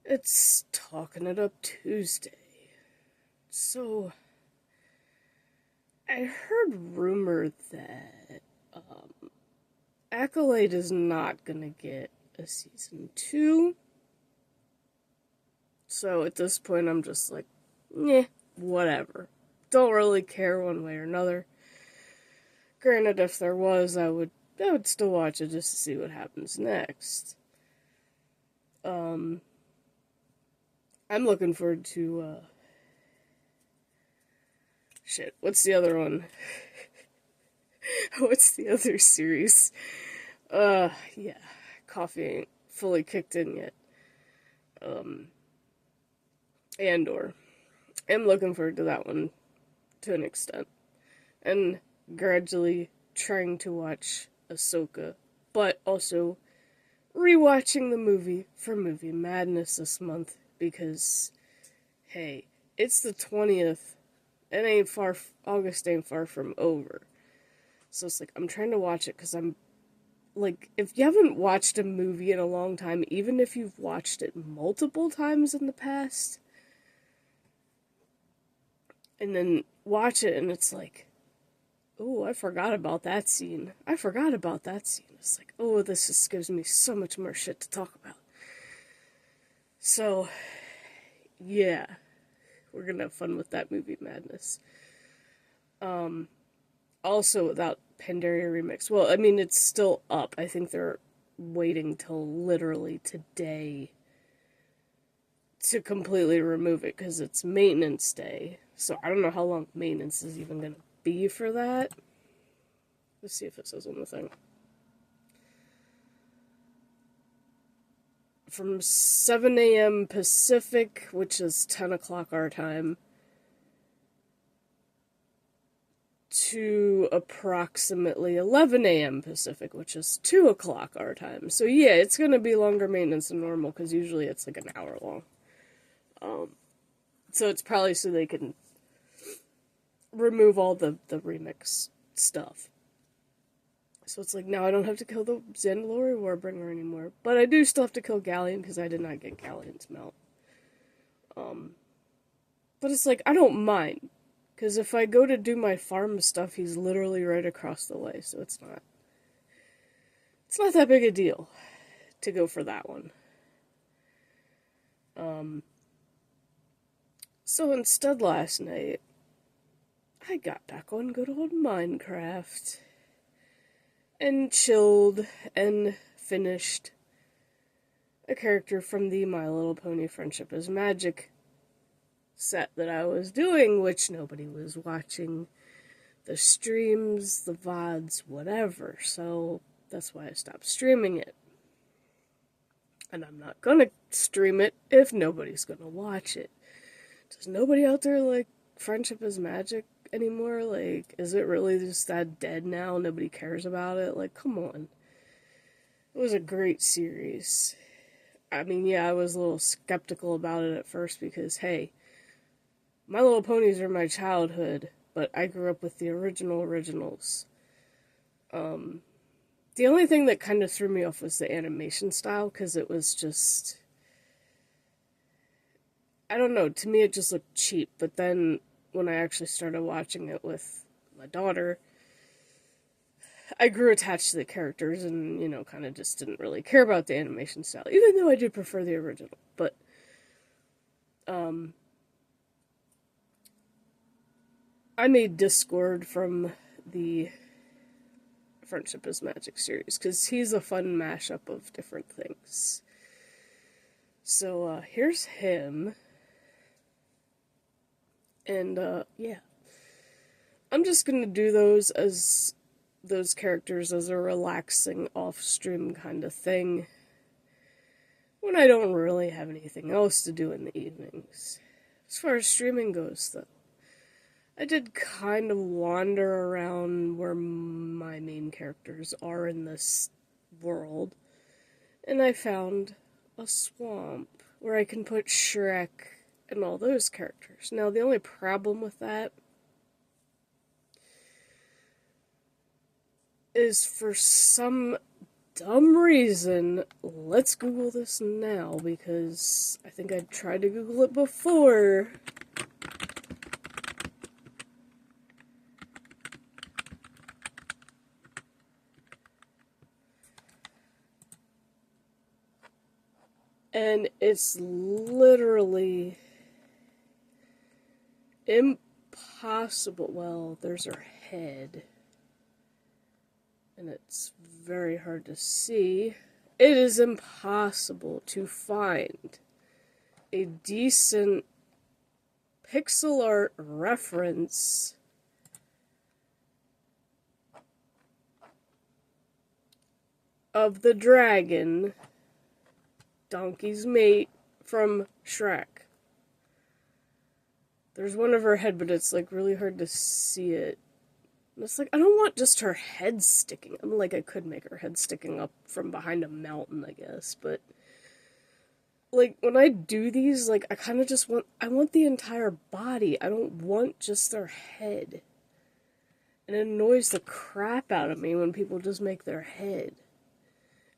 It's Talking It Up Tuesday. So, I heard rumor that Acolyte is not gonna get a season 2. So, at this point, I'm just like, yeah, whatever. Don't really care one way or another. Granted, if there was, I would still watch it just to see what happens next. Um, I'm looking forward to, shit, what's the other one? What's the other series? Yeah, coffee ain't fully kicked in yet. Um, Andor. I'm looking forward to that one to an extent. And gradually trying to watch Ahsoka, but also rewatching the movie for Movie Madness this month because, hey, it's the 20th. August ain't far from over. So it's like, I'm trying to watch it because I'm like, if you haven't watched a movie in a long time, even if you've watched it multiple times in the past, and then watch it and it's like, oh, I forgot about that scene. I forgot about that scene. It's like, oh, this just gives me so much more shit to talk about. So, yeah, we're gonna have fun with that movie madness. Also, without Pandaria Remix, well, I mean, it's still up. I think they're waiting till literally today to completely remove it because it's maintenance day. So I don't know how long maintenance is even gonna be for that. Let's see if it says on the thing. From 7 a.m. Pacific, which is 10 o'clock our time, to approximately 11 a.m. Pacific, which is 2 o'clock our time. So yeah, it's going to be longer maintenance than normal, because usually it's like an hour long. So it's probably so they can remove all the remix stuff. So it's like, now I don't have to kill the Zandalori Warbringer anymore. But I do still have to kill Galleon, because I did not get Galleon's mount. But it's like, I don't mind. Because if I go to do my farm stuff, he's literally right across the way. So it's not that big a deal to go for that one. So instead last night, I got back on good old Minecraft. And chilled and finished a character from the My Little Pony Friendship is Magic set that I was doing, which nobody was watching the streams, the VODs, whatever. So that's why I stopped streaming it. And I'm not gonna stream it if nobody's gonna watch it. Does nobody out there like Friendship is Magic anymore? Like, is it really just that dead now? Nobody cares about it? Like, come on. It was a great series. I mean, yeah, I was a little skeptical about it at first because, hey, My Little Ponies are my childhood, but I grew up with the originals. The only thing that kind of threw me off was the animation style, because it was just, I don't know, to me it just looked cheap, but then when I actually started watching it with my daughter, I grew attached to the characters and, kind of just didn't really care about the animation style, even though I do prefer the original. But, I made Discord from the Friendship is Magic series, because he's a fun mashup of different things. So, here's him. And, yeah. I'm just gonna do those characters as a relaxing off-stream kind of thing when I don't really have anything else to do in the evenings. As far as streaming goes, though, I did kind of wander around where my main characters are in this world, and I found a swamp where I can put Shrek and all those characters. Now, the only problem with that is for some dumb reason, let's Google this now, because I think I tried to Google it before. And it's literally impossible. Well, there's her head. And it's very hard to see. It is impossible to find a decent pixel art reference of the dragon, Donkey's mate, from Shrek. There's one of her head, but it's like really hard to see it. And it's like, I don't want just her head sticking. I mean, like, I could make her head sticking up from behind a mountain, I guess, but like, when I do these, like, I kind of just want the entire body. I don't want just their head. And it annoys the crap out of me when people just make their head.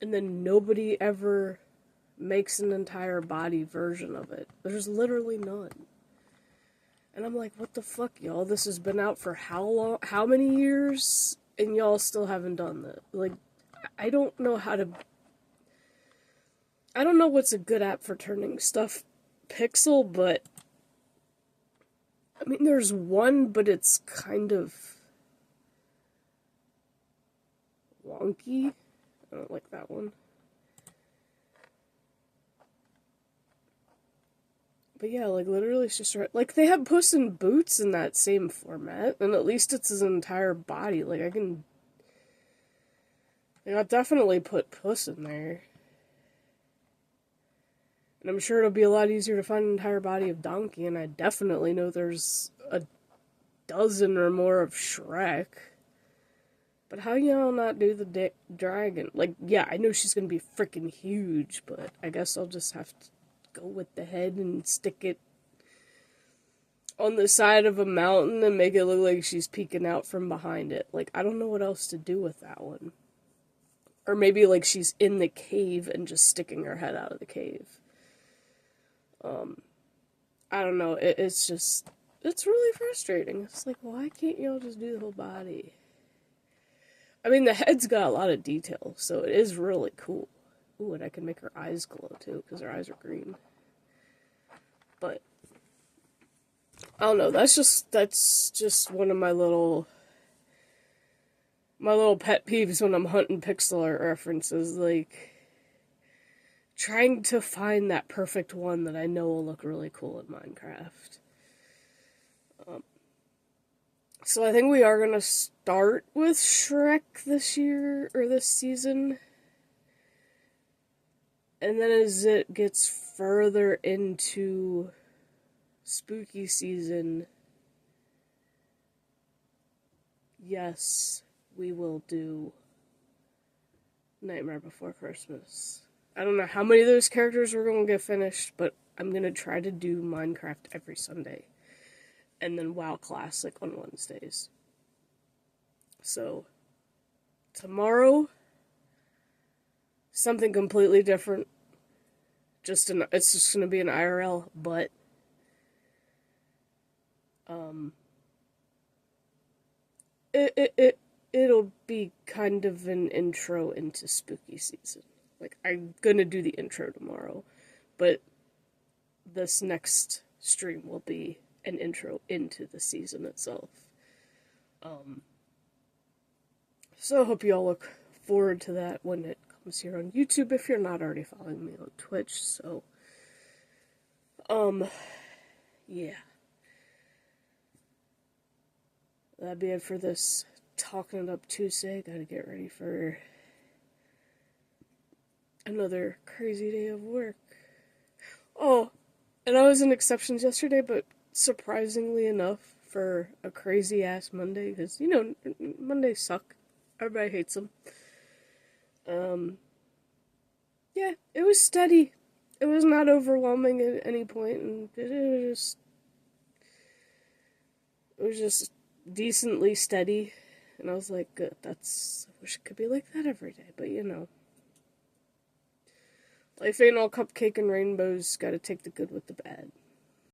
And then nobody ever makes an entire body version of it. There's literally none. And I'm like, what the fuck, y'all? This has been out for how long? How many years? And y'all still haven't done that. Like, I don't know how to... I don't know what's a good app for turning stuff pixel, but... I mean, there's one, but it's kind of... wonky. I don't like that one. But yeah, like, literally it's just right. Like, they have Puss in Boots in that same format, and at least it's his entire body. Like, I'll definitely put Puss in there. And I'm sure it'll be a lot easier to find an entire body of Donkey, and I definitely know there's a dozen or more of Shrek. But how y'all not do the dragon? Like, yeah, I know she's gonna be freaking huge, but I guess I'll just have to go with the head and stick it on the side of a mountain and make it look like she's peeking out from behind it. Like, I don't know what else to do with that one. Or maybe, like, she's in the cave and just sticking her head out of the cave. I don't know. It's just... It's really frustrating. It's like, why can't y'all just do the whole body? I mean, the head's got a lot of detail, so it is really cool. Ooh, and I can make her eyes glow, too, because her eyes are green. But... I don't know, that's just one of my little pet peeves when I'm hunting pixel art references, like, trying to find that perfect one that I know will look really cool in Minecraft. So I think we are gonna start with Shrek this year, or this season. And then as it gets further into spooky season, yes, we will do Nightmare Before Christmas. I don't know how many of those characters we're going to get finished, but I'm going to try to do Minecraft every Sunday. And then WoW Classic on Wednesdays. So, tomorrow, something completely different. It's just going to be an IRL, but it'll be kind of an intro into spooky season. Like, I'm gonna do the intro tomorrow, but this next stream will be an intro into the season itself. So I hope you all look forward to that when it comes here on YouTube, if you're not already following me on Twitch, so, yeah. That'd be it for this Talking It Up Tuesday. Gotta get ready for another crazy day of work. Oh, and I was in exceptions yesterday, but surprisingly enough, for a crazy ass Monday, because, you know, Mondays suck. Everybody hates them. Yeah, it was steady. It was not overwhelming at any point, and it was just decently steady. And I was like, good, I wish it could be like that every day, but you know. Life ain't all cupcake and rainbows, gotta take the good with the bad.